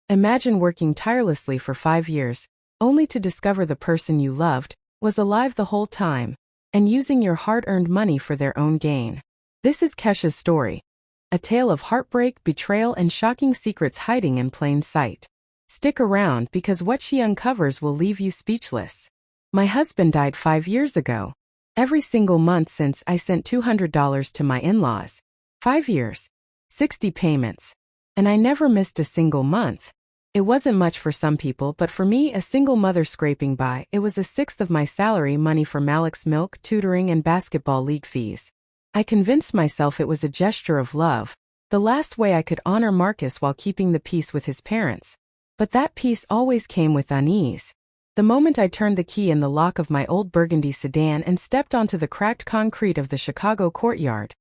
Imagine working tirelessly for 5 years, only to discover the person you loved was alive the whole time, and using your hard-earned money for their own gain. This is Kesha's story. A tale of heartbreak, betrayal, and shocking secrets hiding in plain sight. Stick around because what she uncovers will leave you speechless. My husband died 5 years ago. Every single month since I sent $200 to my in-laws. 5 years. 60 payments. And I never missed a single month. It wasn't much for some people, but for me, a single mother scraping by, it was a sixth of my salary money for Malik's milk, tutoring, and basketball league fees. I convinced myself it was a gesture of love, the last way I could honor Marcus while keeping the peace with his parents. But that peace always came with unease. The moment I turned the key in the lock of my old burgundy sedan and stepped onto the cracked concrete of the Chicago courtyard,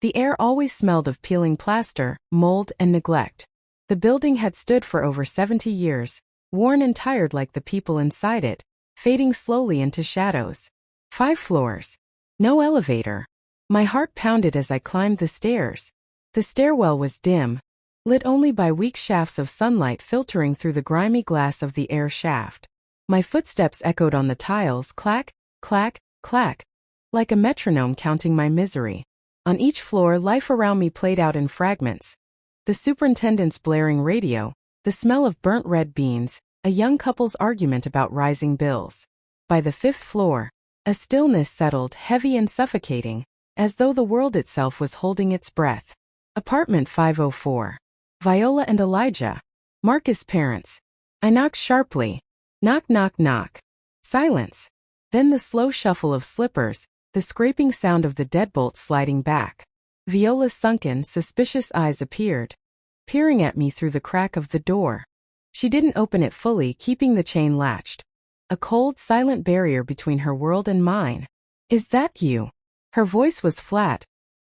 the air always smelled of peeling plaster, mold, and neglect. The building had stood for over 70 years, worn and tired like the people inside it, fading slowly into shadows. 5 floors. No elevator. My heart pounded as I climbed the stairs. The stairwell was dim, lit only by weak shafts of sunlight filtering through the grimy glass of the air shaft. My footsteps echoed on the tiles, clack, clack, clack, like a metronome counting my misery. On each floor, life around me played out in fragments. The superintendent's blaring radio, the smell of burnt red beans, a young couple's argument about rising bills. By the 5th floor, a stillness settled, heavy and suffocating, as though the world itself was holding its breath. Apartment 504. Viola and Elijah. Marcus' parents. I knocked sharply. Knock, knock, knock. Silence. Then the slow shuffle of slippers, the scraping sound of the deadbolt sliding back. Viola's sunken, suspicious eyes appeared, peering at me through the crack of the door. She didn't open it fully, keeping the chain latched. A cold, silent barrier between her world and mine. Is that you? Her voice was flat,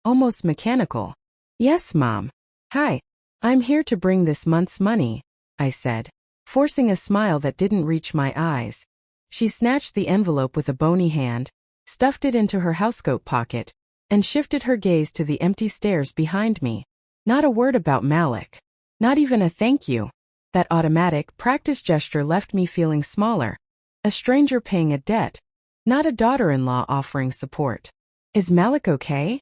almost mechanical. Yes, Mom. Hi. I'm here to bring this month's money, I said, forcing a smile that didn't reach my eyes. She snatched the envelope with a bony hand, stuffed it into her housecoat pocket, and shifted her gaze to the empty stairs behind me. Not a word about Malik. Not even a thank you. That automatic, practiced gesture left me feeling smaller. A stranger paying a debt, not a daughter-in-law offering support. Is Malik okay?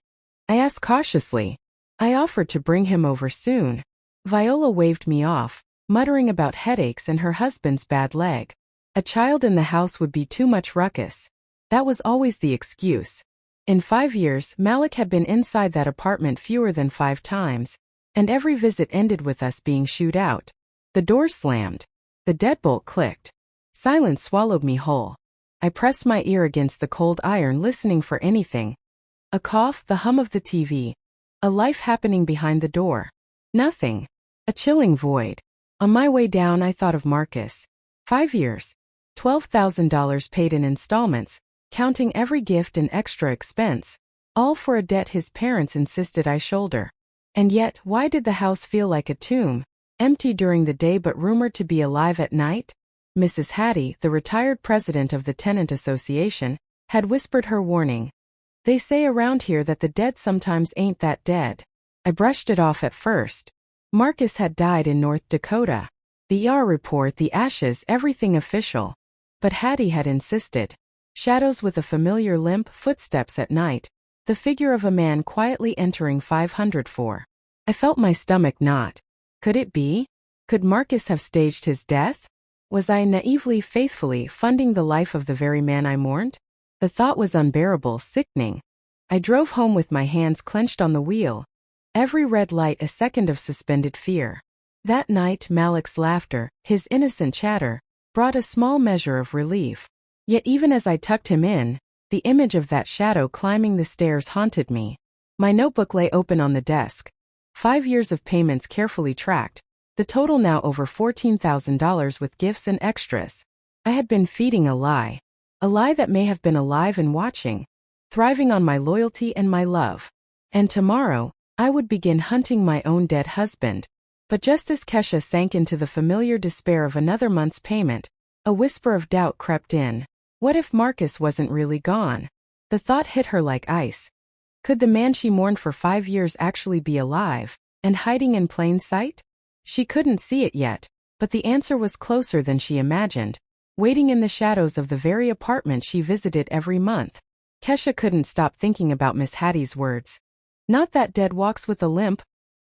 I asked cautiously. I offered to bring him over soon. Viola waved me off, muttering about headaches and her husband's bad leg. A child in the house would be too much ruckus. That was always the excuse. In 5 years, Malik had been inside that apartment fewer than 5 times, and every visit ended with us being shooed out. The door slammed. The deadbolt clicked. Silence swallowed me whole. I pressed my ear against the cold iron, listening for anything. A cough, the hum of the TV. A life happening behind the door. Nothing. A chilling void. On my way down, I thought of Marcus. 5 years. $12,000 paid in installments, counting every gift and extra expense, all for a debt his parents insisted I shoulder. And yet, why did the house feel like a tomb, empty during the day but rumored to be alive at night? Mrs. Hattie, the retired president of the tenant association, had whispered her warning. They say around here that the dead sometimes ain't that dead. I brushed it off at first. Marcus had died in North Dakota. The ER report, the ashes, everything official. But Hattie had insisted. Shadows with a familiar limp, footsteps at night, the figure of a man quietly entering 504. I felt my stomach knot. Could it be? Could Marcus have staged his death? Was I naively, faithfully funding the life of the very man I mourned? The thought was unbearable, sickening. I drove home with my hands clenched on the wheel. Every red light a second of suspended fear. That night, Malik's laughter, his innocent chatter, brought a small measure of relief. Yet even as I tucked him in, the image of that shadow climbing the stairs haunted me. My notebook lay open on the desk. 5 years of payments carefully tracked, the total now over $14,000 with gifts and extras. I had been feeding a lie that may have been alive and watching, thriving on my loyalty and my love. And tomorrow, I would begin hunting my own dead husband. But just as Kesha sank into the familiar despair of another month's payment, a whisper of doubt crept in. What if Marcus wasn't really gone? The thought hit her like ice. Could the man she mourned for 5 years actually be alive, and hiding in plain sight? She couldn't see it yet, But the answer was closer than she imagined, waiting in the shadows of the very apartment she visited every month. Kesha couldn't stop thinking about Miss Hattie's words. Not that dead walks with a limp,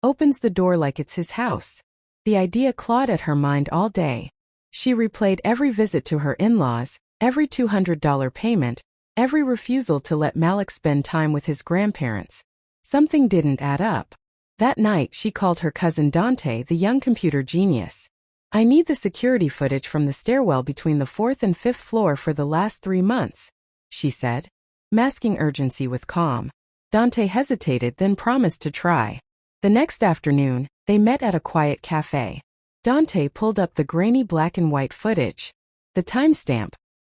opens the door like it's his house. The idea clawed at her mind all day. She replayed every visit to her in-laws, every $200 payment, every refusal to let Malik spend time with his grandparents. Something didn't add up. That night she called her cousin Dante, the young computer genius. "I need the security footage from the stairwell between the 4th and 5th floor for the last 3 months, she said, masking urgency with calm. Dante hesitated, then promised to try. The next afternoon, they met at a quiet cafe. Dante pulled up the grainy black and white footage. The timestamp,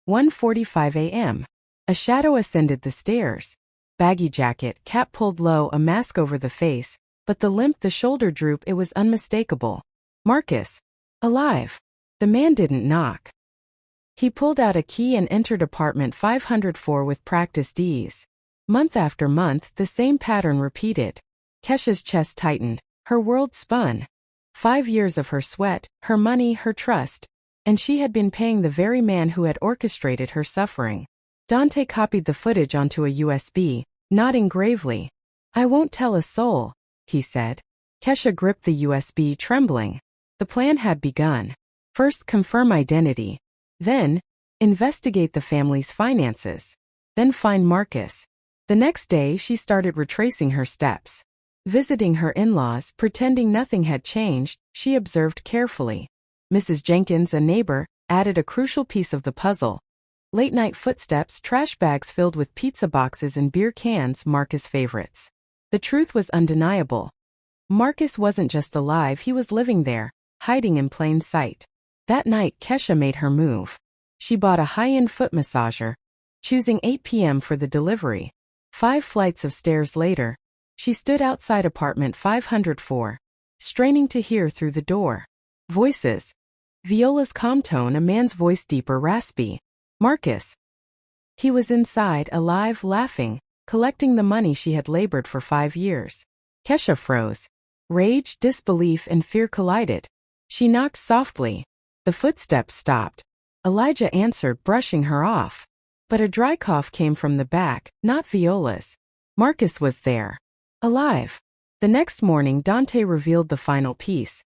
1:45 a.m. A shadow ascended the stairs. Baggy jacket, cap pulled low, a mask over the face, but the limp, the shoulder droop, it was unmistakable. Marcus. Alive. The man didn't knock. He pulled out a key and entered apartment 504 with practiced ease. Month after month, the same pattern repeated. Kesha's chest tightened. Her world spun. 5 years of her sweat, her money, her trust. And she had been paying the very man who had orchestrated her suffering. Dante copied the footage onto a USB, nodding gravely. "I won't tell a soul," he said. Kesha gripped the USB, trembling. The plan had begun. First, confirm identity. Then, investigate the family's finances. Then find Marcus. The next day, she started retracing her steps. Visiting her in-laws, pretending nothing had changed, she observed carefully. Mrs. Jenkins, a neighbor, added a crucial piece of the puzzle. Late-night footsteps, trash bags filled with pizza boxes and beer cans, Marcus' favorites. The truth was undeniable. Marcus wasn't just alive, he was living there, hiding in plain sight. That night, Kesha made her move. She bought a high-end foot massager, choosing 8 p.m. for the delivery. 5 flights of stairs later, she stood outside apartment 504, straining to hear through the door. Voices. Viola's calm tone, a man's voice deeper, raspy. Marcus. He was inside, alive, laughing, collecting the money she had labored for 5 years. Kesha froze. Rage, disbelief, and fear collided. She knocked softly. The footsteps stopped. Elijah answered, brushing her off. But a dry cough came from the back, not Viola's. Marcus was there. Alive. The next morning, Dante revealed the final piece.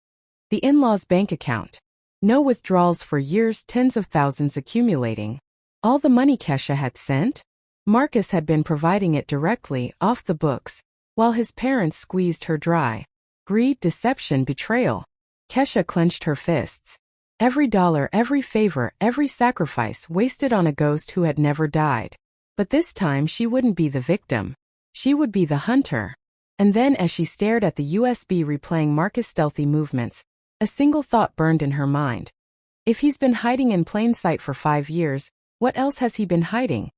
The in-laws' bank account. No withdrawals for years, tens of thousands accumulating. All the money Kesha had sent? Marcus had been providing it directly, off the books, while his parents squeezed her dry. Greed, deception, betrayal. Kesha clenched her fists. Every dollar, every favor, every sacrifice wasted on a ghost who had never died. But this time she wouldn't be the victim. She would be the hunter. And then as she stared at the USB replaying Marcus' stealthy movements, a single thought burned in her mind. If he's been hiding in plain sight for 5 years, what else has he been hiding?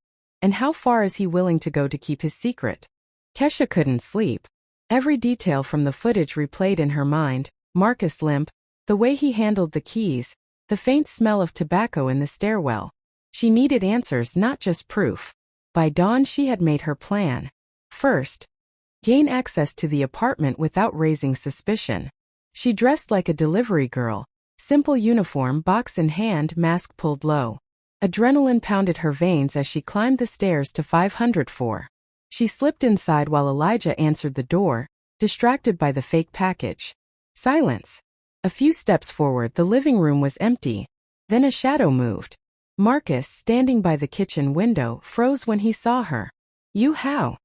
And how far is he willing to go to keep his secret? Kesha couldn't sleep. Every detail from the footage replayed in her mind, Marcus' limp, the way he handled the keys, the faint smell of tobacco in the stairwell. She needed answers, not just proof. By dawn she had made her plan. First, gain access to the apartment without raising suspicion. She dressed like a delivery girl, simple uniform, box in hand, mask pulled low. Adrenaline pounded her veins as she climbed the stairs to 504. She slipped inside while Elijah answered the door, distracted by the fake package. Silence. A few steps forward, the living room was empty. Then a shadow moved. Marcus, standing by the kitchen window, froze when he saw her. "You how?"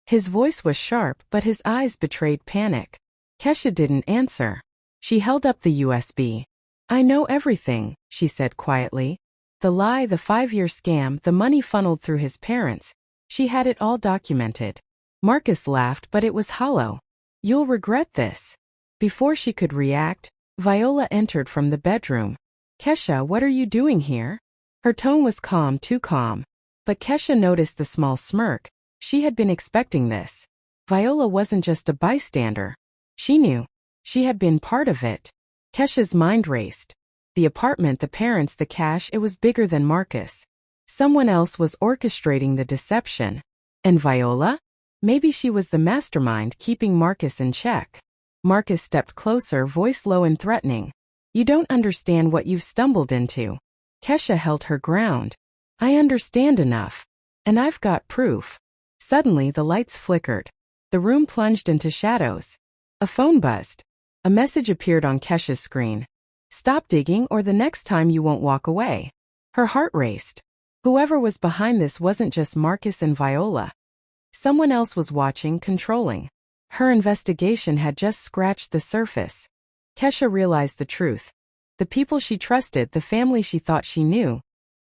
His voice was sharp, but his eyes betrayed panic. Kesha didn't answer. She held up the USB. "I know everything," she said quietly. The lie, the 5-year scam, the money funneled through his parents. She had it all documented. Marcus laughed, but it was hollow. "You'll regret this." Before she could react, Viola entered from the bedroom. "Kesha, what are you doing here?" Her tone was calm, too calm. But Kesha noticed the small smirk. She had been expecting this. Viola wasn't just a bystander. She knew. She had been part of it. Kesha's mind raced. The apartment, the parents, the cash, it was bigger than Marcus. Someone else was orchestrating the deception. And Viola? Maybe she was the mastermind keeping Marcus in check. Marcus stepped closer, voice low and threatening. You don't understand what you've stumbled into. Kesha held her ground. I understand enough. And I've got proof. Suddenly the lights flickered. The room plunged into shadows. A phone buzzed. A message appeared on Kesha's screen. Stop digging or the next time you won't walk away. Her heart raced. Whoever was behind this wasn't just Marcus and Viola. Someone else was watching, controlling. Her investigation had just scratched the surface. Kesha realized the truth. The people she trusted, the family she thought she knew,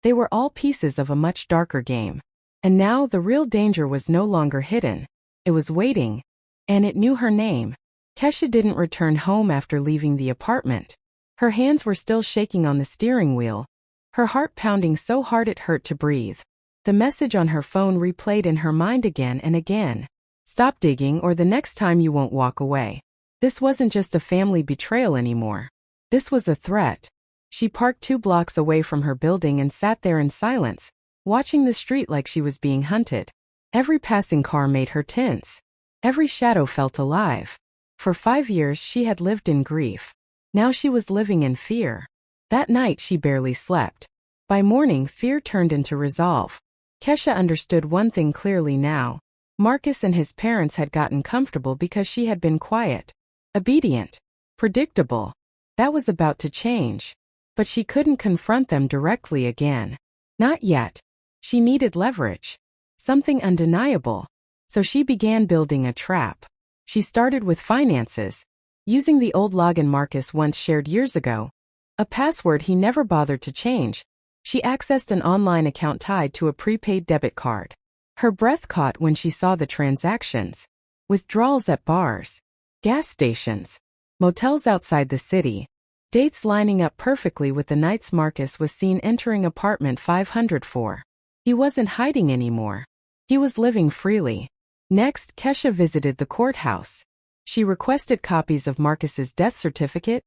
they were all pieces of a much darker game. And now the real danger was no longer hidden. It was waiting. And it knew her name. Kesha didn't return home after leaving the apartment. Her hands were still shaking on the steering wheel, her heart pounding so hard it hurt to breathe. The message on her phone replayed in her mind again and again. Stop digging or the next time you won't walk away. This wasn't just a family betrayal anymore. This was a threat. She parked 2 blocks away from her building and sat there in silence, watching the street like she was being hunted. Every passing car made her tense. Every shadow felt alive. For 5 years she had lived in grief. Now she was living in fear. That night she barely slept. By morning fear turned into resolve. Kesha understood one thing clearly now. Marcus and his parents had gotten comfortable because she had been quiet, obedient, predictable. That was about to change. But she couldn't confront them directly again. Not yet. She needed leverage. Something undeniable. So she began building a trap. She started with finances, using the old login Marcus once shared years ago, a password he never bothered to change. She accessed an online account tied to a prepaid debit card. Her breath caught when she saw the transactions. Withdrawals at bars, gas stations, motels outside the city. Dates lining up perfectly with the nights Marcus was seen entering apartment 504. He wasn't hiding anymore. He was living freely. Next, Kesha visited the courthouse. She requested copies of Marcus's death certificate,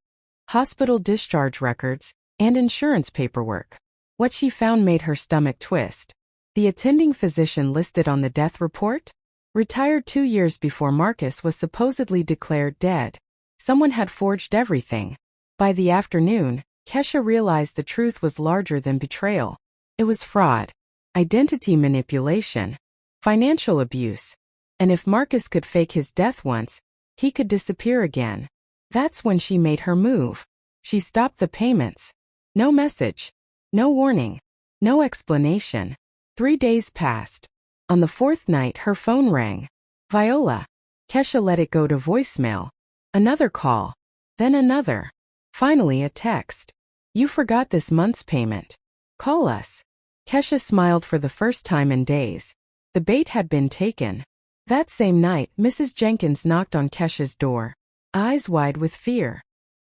hospital discharge records, and insurance paperwork. What she found made her stomach twist. The attending physician listed on the death report? Retired 2 years before Marcus was supposedly declared dead. Someone had forged everything. By the afternoon, Kesha realized the truth was larger than betrayal. It was fraud, identity manipulation, financial abuse. And if Marcus could fake his death once, he could disappear again. That's when she made her move. She stopped the payments. No message. No warning. No explanation. 3 days passed. On the 4th night her phone rang. Viola. Kesha let it go to voicemail. Another call. Then another. Finally a text. You forgot this month's payment. Call us. Kesha smiled for the first time in days. The bait had been taken. That same night, Mrs. Jenkins knocked on Kesha's door, eyes wide with fear.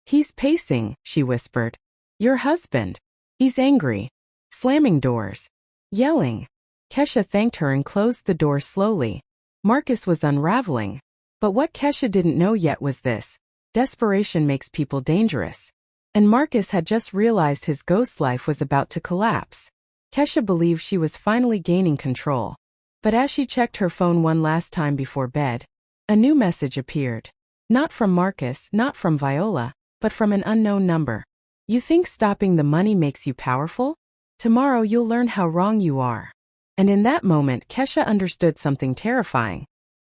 He's pacing, she whispered. Your husband. He's angry. Slamming doors. Yelling. Kesha thanked her and closed the door slowly. Marcus was unraveling. But what Kesha didn't know yet was this. Desperation makes people dangerous. And Marcus had just realized his ghost life was about to collapse. Kesha believed she was finally gaining control. But as she checked her phone one last time before bed, a new message appeared. Not from Marcus, not from Viola, but from an unknown number. You think stopping the money makes you powerful? Tomorrow you'll learn how wrong you are. And in that moment, Kesha understood something terrifying.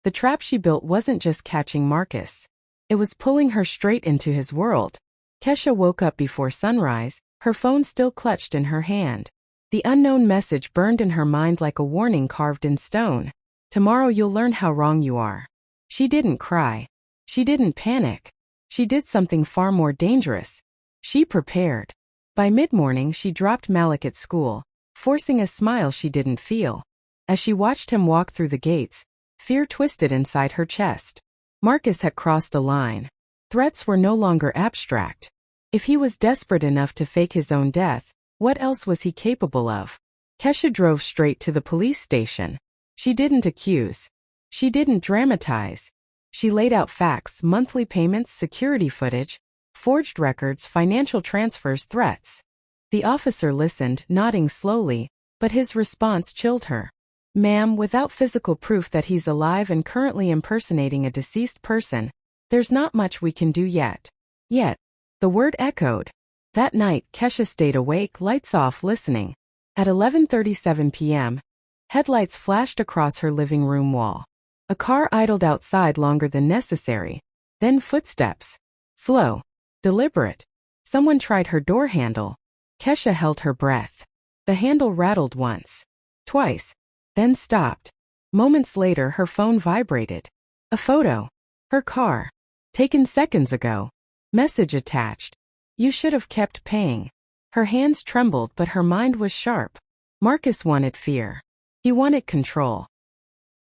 The trap she built wasn't just catching Marcus. It was pulling her straight into his world. Kesha woke up before sunrise, her phone still clutched in her hand. The unknown message burned in her mind like a warning carved in stone. Tomorrow you'll learn how wrong you are. She didn't cry. She didn't panic. She did something far more dangerous. She prepared. By mid-morning she dropped Malik at school, forcing a smile she didn't feel. As she watched him walk through the gates, fear twisted inside her chest. Marcus had crossed a line. Threats were no longer abstract. If he was desperate enough to fake his own death, what else was he capable of? Kesha drove straight to the police station. She didn't accuse. She didn't dramatize. She laid out facts, monthly payments, security footage, forged records, financial transfers, threats. The officer listened, nodding slowly, but his response chilled her. Ma'am, without physical proof that he's alive and currently impersonating a deceased person, there's not much we can do yet. Yet. The word echoed. That night, Kesha stayed awake, lights off, listening. At 11:37 p.m., headlights flashed across her living room wall. A car idled outside longer than necessary. Then footsteps. Slow. Deliberate. Someone tried her door handle. Kesha held her breath. The handle rattled once. Twice. Then stopped. Moments later, her phone vibrated. A photo. Her car. Taken seconds ago. Message attached. You should have kept paying. Her hands trembled, but her mind was sharp. Marcus wanted fear. He wanted control.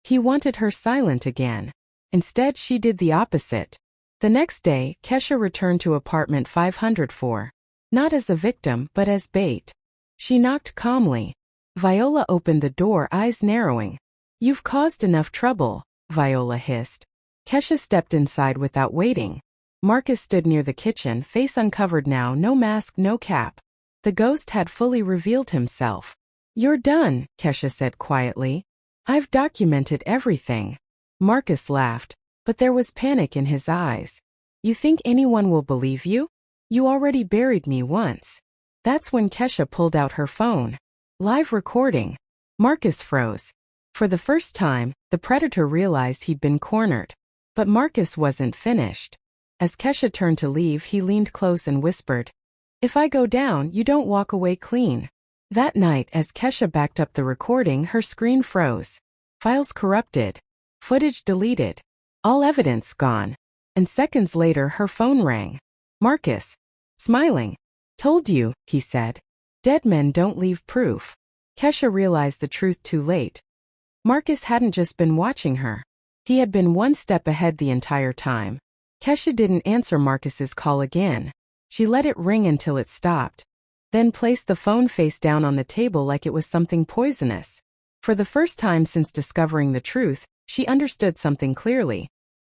He wanted her silent again. Instead, she did the opposite. The next day, Kesha returned to apartment 504. Not as a victim, but as bait. She knocked calmly. Viola opened the door, eyes narrowing. You've caused enough trouble, Viola hissed. Kesha stepped inside without waiting. Marcus stood near the kitchen, face uncovered now, no mask, no cap. The ghost had fully revealed himself. You're done, Kesha said quietly. I've documented everything. Marcus laughed, but there was panic in his eyes. You think anyone will believe you? You already buried me once. That's when Kesha pulled out her phone. Live recording. Marcus froze. For the first time, the predator realized he'd been cornered. But Marcus wasn't finished. As Kesha turned to leave, he leaned close and whispered, If I go down, you don't walk away clean. That night, as Kesha backed up the recording, her screen froze. Files corrupted. Footage deleted. All evidence gone. And seconds later, her phone rang. Marcus, smiling. Told you, he said. Dead men don't leave proof. Kesha realized the truth too late. Marcus hadn't just been watching her. He had been one step ahead the entire time. Kesha didn't answer Marcus's call again. She let it ring until it stopped. Then placed the phone face down on the table like it was something poisonous. For the first time since discovering the truth, she understood something clearly.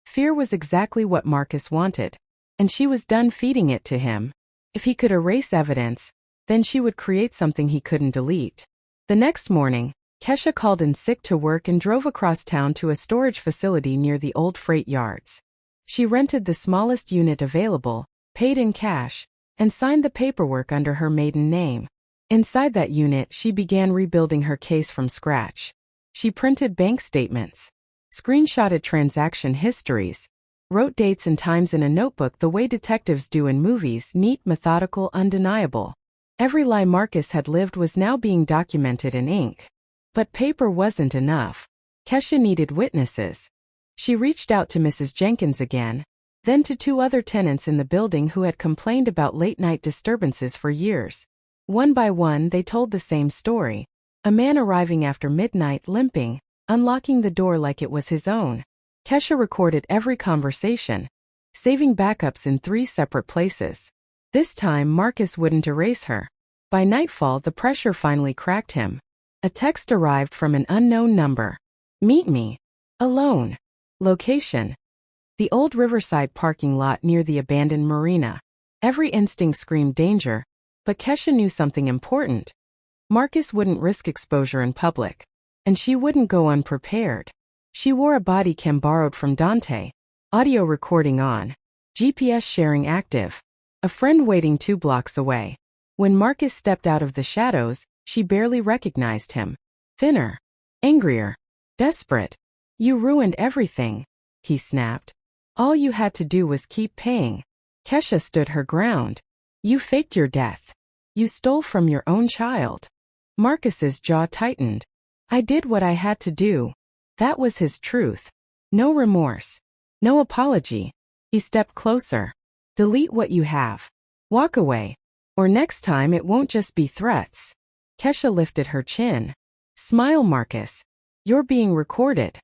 Fear was exactly what Marcus wanted. And she was done feeding it to him. If he could erase evidence, then she would create something he couldn't delete. The next morning, Kesha called in sick to work and drove across town to a storage facility near the old freight yards. She rented the smallest unit available, paid in cash, and signed the paperwork under her maiden name. Inside that unit, she began rebuilding her case from scratch. She printed bank statements, screenshotted transaction histories, wrote dates and times in a notebook the way detectives do in movies, neat, methodical, undeniable. Every lie Marcus had lived was now being documented in ink. But paper wasn't enough. Kesha needed witnesses. She reached out to Mrs. Jenkins again, then to two other tenants in the building who had complained about late-night disturbances for years. One by one, they told the same story. A man arriving after midnight, limping, unlocking the door like it was his own. Kesha recorded every conversation, saving backups in 3 separate places. This time, Marcus wouldn't erase her. By nightfall, the pressure finally cracked him. A text arrived from an unknown number. Meet me. Alone. Location. The old riverside parking lot near the abandoned marina. Every instinct screamed danger, but Kesha knew something important. Marcus wouldn't risk exposure in public, and she wouldn't go unprepared. She wore a body cam borrowed from Dante, audio recording on, GPS sharing active, a friend waiting 2 blocks away. When Marcus stepped out of the shadows, she barely recognized him. Thinner, angrier, desperate. You ruined everything, he snapped. All you had to do was keep paying. Kesha stood her ground. You faked your death. You stole from your own child. Marcus's jaw tightened. I did what I had to do. That was his truth. No remorse. No apology. He stepped closer. Delete what you have. Walk away. Or next time it won't just be threats. Kesha lifted her chin. Smile, Marcus. You're being recorded.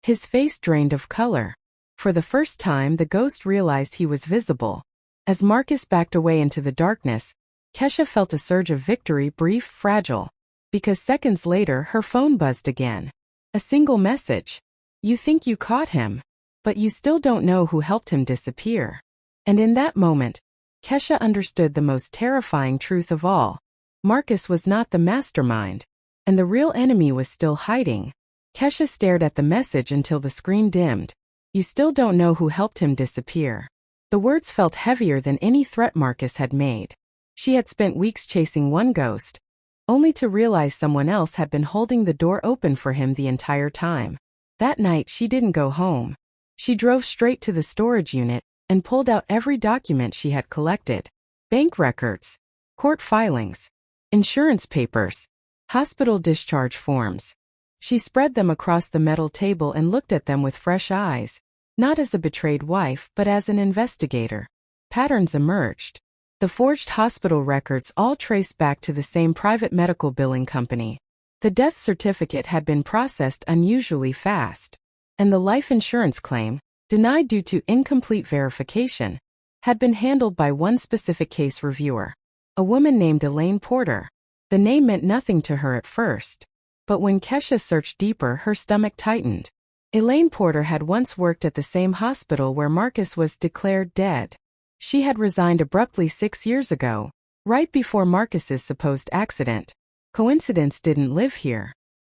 His face drained of color. For the first time, the ghost realized he was visible. As Marcus backed away into the darkness, Kesha felt a surge of victory, brief, fragile. Because seconds later, her phone buzzed again. A single message. You think you caught him, but you still don't know who helped him disappear. And in that moment, Kesha understood the most terrifying truth of all. Marcus was not the mastermind, and the real enemy was still hiding. Kesha stared at the message until the screen dimmed. You still don't know who helped him disappear. The words felt heavier than any threat Marcus had made. She had spent weeks chasing one ghost, only to realize someone else had been holding the door open for him the entire time. That night she didn't go home. She drove straight to the storage unit and pulled out every document she had collected. Bank records, court filings, insurance papers, hospital discharge forms. She spread them across the metal table and looked at them with fresh eyes, not as a betrayed wife but as an investigator. Patterns emerged. The forged hospital records all traced back to the same private medical billing company. The death certificate had been processed unusually fast, and the life insurance claim, denied due to incomplete verification, had been handled by one specific case reviewer, a woman named Elaine Porter. The name meant nothing to her at first, but when Kesha searched deeper, her stomach tightened. Elaine Porter had once worked at the same hospital where Marcus was declared dead. She had resigned abruptly 6 years ago, right before Marcus's supposed accident. Coincidence didn't live here.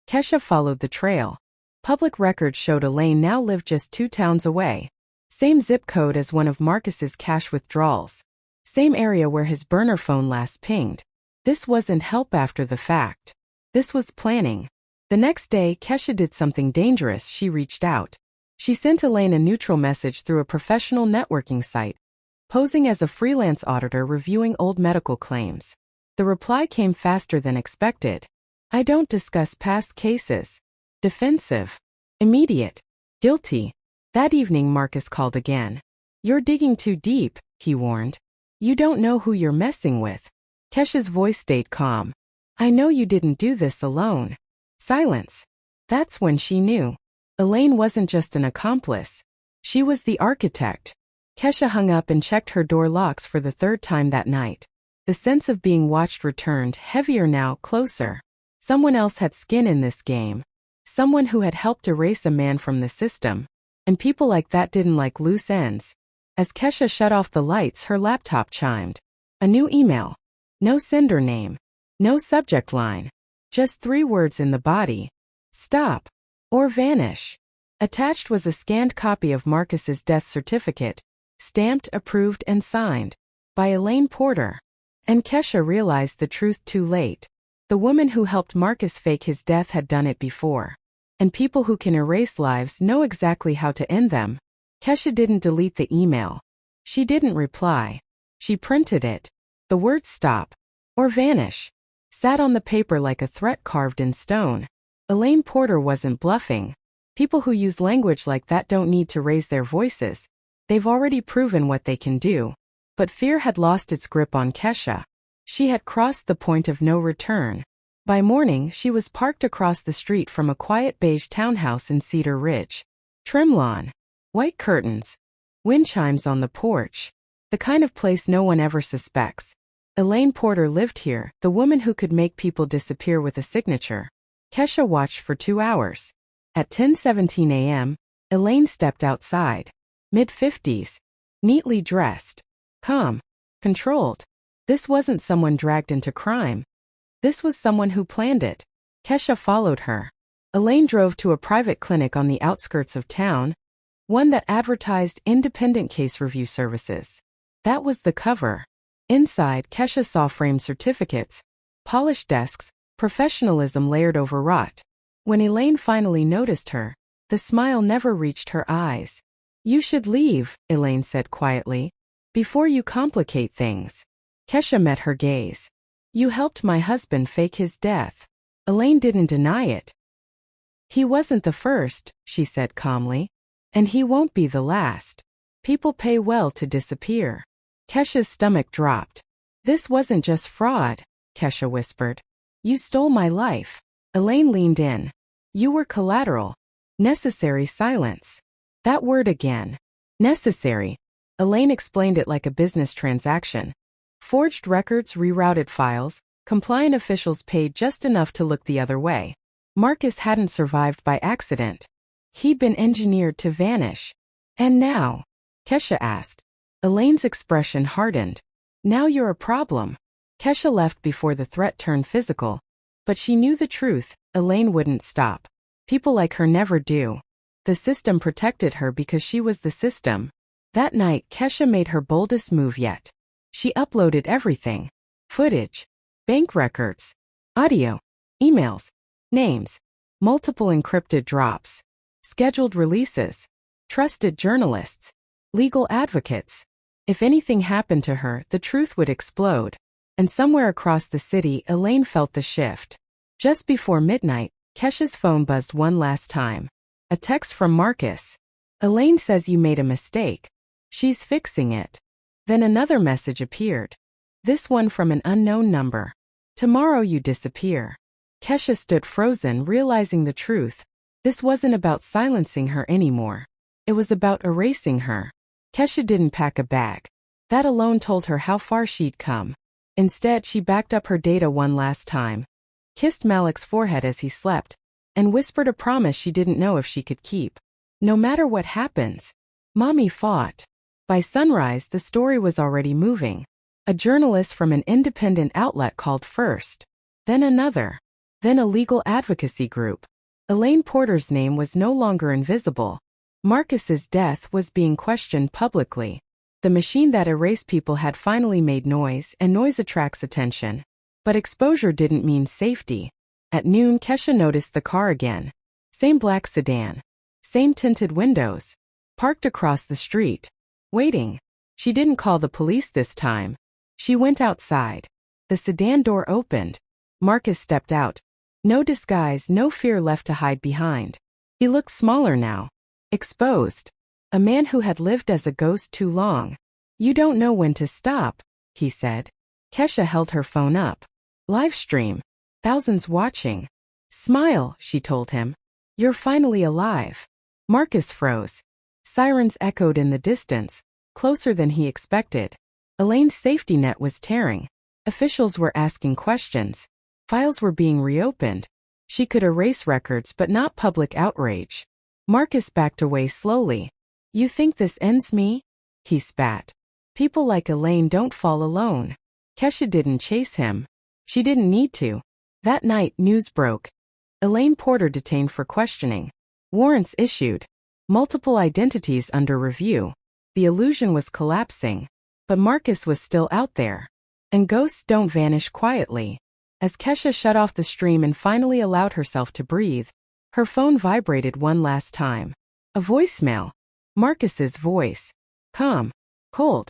Kesha followed the trail. Public records showed Elaine now lived just 2 towns away. Same zip code as one of Marcus's cash withdrawals. Same area where his burner phone last pinged. This wasn't help after the fact. This was planning. The next day, Kesha did something dangerous. She reached out. She sent Elaine a neutral message through a professional networking site, posing as a freelance auditor reviewing old medical claims. The reply came faster than expected. I don't discuss past cases. Defensive. Immediate. Guilty. That evening Marcus called again. You're digging too deep, he warned. You don't know who you're messing with. Kesha's voice stayed calm. I know you didn't do this alone. Silence. That's when she knew. Elaine wasn't just an accomplice. She was the architect. Kesha hung up and checked her door locks for the 3rd time that night. The sense of being watched returned, heavier now, closer. Someone else had skin in this game. Someone who had helped erase a man from the system. And people like that didn't like loose ends. As Kesha shut off the lights, her laptop chimed. A new email. No sender name. No subject line. Just 3 words in the body. Stop. Or vanish. Attached was a scanned copy of Marcus's death certificate, stamped, approved, and signed by Elaine Porter. And Kesha realized the truth too late. The woman who helped Marcus fake his death had done it before. And people who can erase lives know exactly how to end them. Kesha didn't delete the email. She didn't reply. She printed it. The words stop. Or vanish sat on the paper like a threat carved in stone. Elaine Porter wasn't bluffing. People who use language like that don't need to raise their voices. They've already proven what they can do. But fear had lost its grip on Kesha. She had crossed the point of no return. By morning, she was parked across the street from a quiet beige townhouse in Cedar Ridge. Trim lawn. White curtains. Wind chimes on the porch. The kind of place no one ever suspects. Elaine Porter lived here, the woman who could make people disappear with a signature. Kesha watched for 2 hours. At 10:17 a.m., Elaine stepped outside. Mid-50s. Neatly dressed. Calm. Controlled. This wasn't someone dragged into crime. This was someone who planned it. Kesha followed her. Elaine drove to a private clinic on the outskirts of town, one that advertised independent case review services. That was the cover. Inside, Kesha saw framed certificates, polished desks, professionalism layered over rot. When Elaine finally noticed her, the smile never reached her eyes. You should leave, Elaine said quietly, before you complicate things. Kesha met her gaze. You helped my husband fake his death. Elaine didn't deny it. He wasn't the first, she said calmly. And he won't be the last. People pay well to disappear. Kesha's stomach dropped. This wasn't just fraud, Kesha whispered. You stole my life. Elaine leaned in. You were collateral. Necessary silence. That word again. Necessary. Elaine explained it like a business transaction. Forged records, rerouted files, compliant officials paid just enough to look the other way. Marcus hadn't survived by accident. He'd been engineered to vanish. And now? Kesha asked. Elaine's expression hardened. Now you're a problem. Kesha left before the threat turned physical. But she knew the truth. Elaine wouldn't stop. People like her never do. The system protected her because she was the system. That night, Kesha made her boldest move yet. She uploaded everything. Footage, bank records, audio, emails, names, multiple encrypted drops, scheduled releases, trusted journalists, legal advocates. If anything happened to her, the truth would explode. And somewhere across the city, Elaine felt the shift. Just before midnight, Kesha's phone buzzed one last time. A text from Marcus. Elaine says you made a mistake. She's fixing it. Then another message appeared. This one from an unknown number. Tomorrow you disappear. Kesha stood frozen, realizing the truth. This wasn't about silencing her anymore. It was about erasing her. Kesha didn't pack a bag. That alone told her how far she'd come. Instead, she backed up her data one last time, kissed Malik's forehead as he slept, and whispered a promise she didn't know if she could keep. No matter what happens, Mommy fought. By sunrise, the story was already moving. A journalist from an independent outlet called first, then another, then a legal advocacy group. Elaine Porter's name was no longer invisible. Marcus's death was being questioned publicly. The machine that erased people had finally made noise, and noise attracts attention. But exposure didn't mean safety. At noon, Kesha noticed the car again. Same black sedan. Same tinted windows. Parked across the street. Waiting. She didn't call the police this time. She went outside. The sedan door opened. Marcus stepped out. No disguise, no fear left to hide behind. He looked smaller now. Exposed. A man who had lived as a ghost too long. You don't know when to stop, he said. Kesha held her phone up. Live stream. Thousands watching. Smile, she told him. You're finally alive. Marcus froze. Sirens echoed in the distance, closer than he expected. Elaine's safety net was tearing. Officials were asking questions. Files were being reopened. She could erase records but not public outrage. Marcus backed away slowly. You think this ends me? He spat. People like Elaine don't fall alone. Kesha didn't chase him. She didn't need to. That night, news broke. Elaine Porter detained for questioning. Warrants issued. Multiple identities under review. The illusion was collapsing. But Marcus was still out there. And ghosts don't vanish quietly. As Kesha shut off the stream and finally allowed herself to breathe, her phone vibrated one last time. A voicemail. Marcus's voice. Calm. Cold.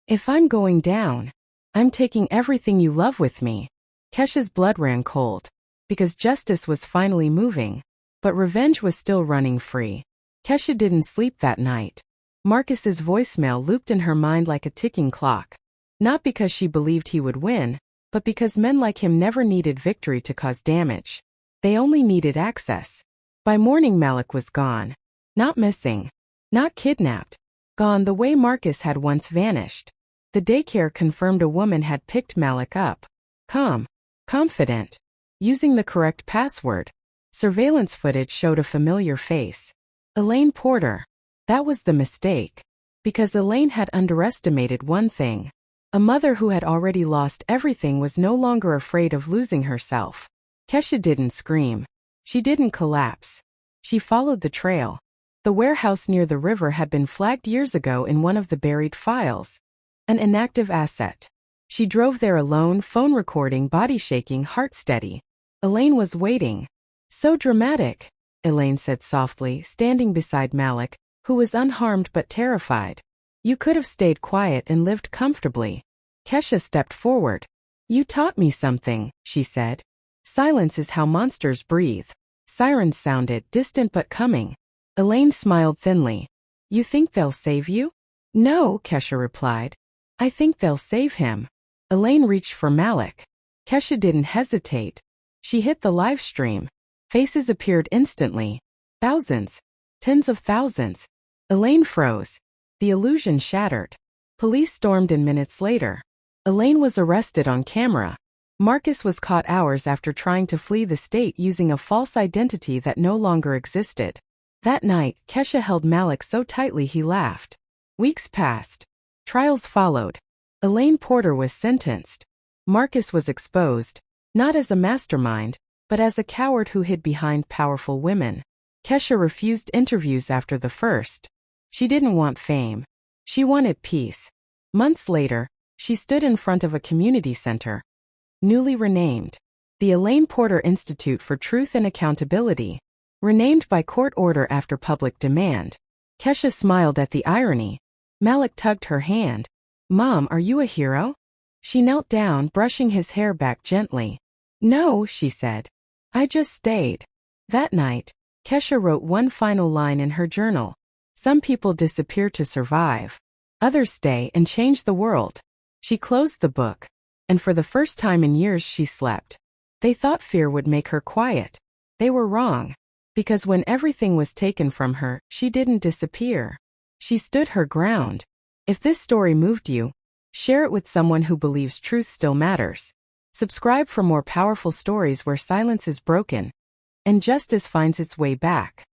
If I'm going down, I'm taking everything you love with me. Kesha's blood ran cold. Because justice was finally moving. But revenge was still running free. Kesha didn't sleep that night. Marcus's voicemail looped in her mind like a ticking clock. Not because she believed he would win, but because men like him never needed victory to cause damage. They only needed access. By morning, Malik was gone. Not missing. Not kidnapped. Gone the way Marcus had once vanished. The daycare confirmed a woman had picked Malik up. Calm. Confident. Using the correct password. Surveillance footage showed a familiar face. Elaine Porter. That was the mistake. Because Elaine had underestimated one thing. A mother who had already lost everything was no longer afraid of losing herself. Kesha didn't scream. She didn't collapse. She followed the trail. The warehouse near the river had been flagged years ago in one of the buried files. An inactive asset. She drove there alone, phone recording, body shaking, heart steady. Elaine was waiting. So dramatic, Elaine said softly, standing beside Malik, who was unharmed but terrified. You could have stayed quiet and lived comfortably. Kesha stepped forward. You taught me something, she said. Silence is how monsters breathe. Sirens sounded, distant but coming. Elaine smiled thinly. You think they'll save you? No, Kesha replied. I think they'll save him. Elaine reached for Malik. Kesha didn't hesitate. She hit the live stream. Faces appeared instantly. Thousands. Tens of thousands. Elaine froze. The illusion shattered. Police stormed in minutes later. Elaine was arrested on camera. Marcus was caught hours after trying to flee the state using a false identity that no longer existed. That night, Kesha held Malik so tightly he laughed. Weeks passed. Trials followed. Elaine Porter was sentenced. Marcus was exposed, not as a mastermind, but as a coward who hid behind powerful women. Kesha refused interviews after the first. She didn't want fame. She wanted peace. Months later, she stood in front of a community center, newly renamed the Elaine Porter Institute for Truth and Accountability. Renamed by court order after public demand. Kesha smiled at the irony. Malik tugged her hand. "Mom, are you a hero?" She knelt down, brushing his hair back gently. "No," she said. "I just stayed." That night, Kesha wrote one final line in her journal. "Some people disappear to survive. Others stay and change the world." She closed the book, and for the first time in years she slept. They thought fear would make her quiet. They were wrong. Because when everything was taken from her, she didn't disappear. She stood her ground. If this story moved you, share it with someone who believes truth still matters. Subscribe for more powerful stories where silence is broken and justice finds its way back.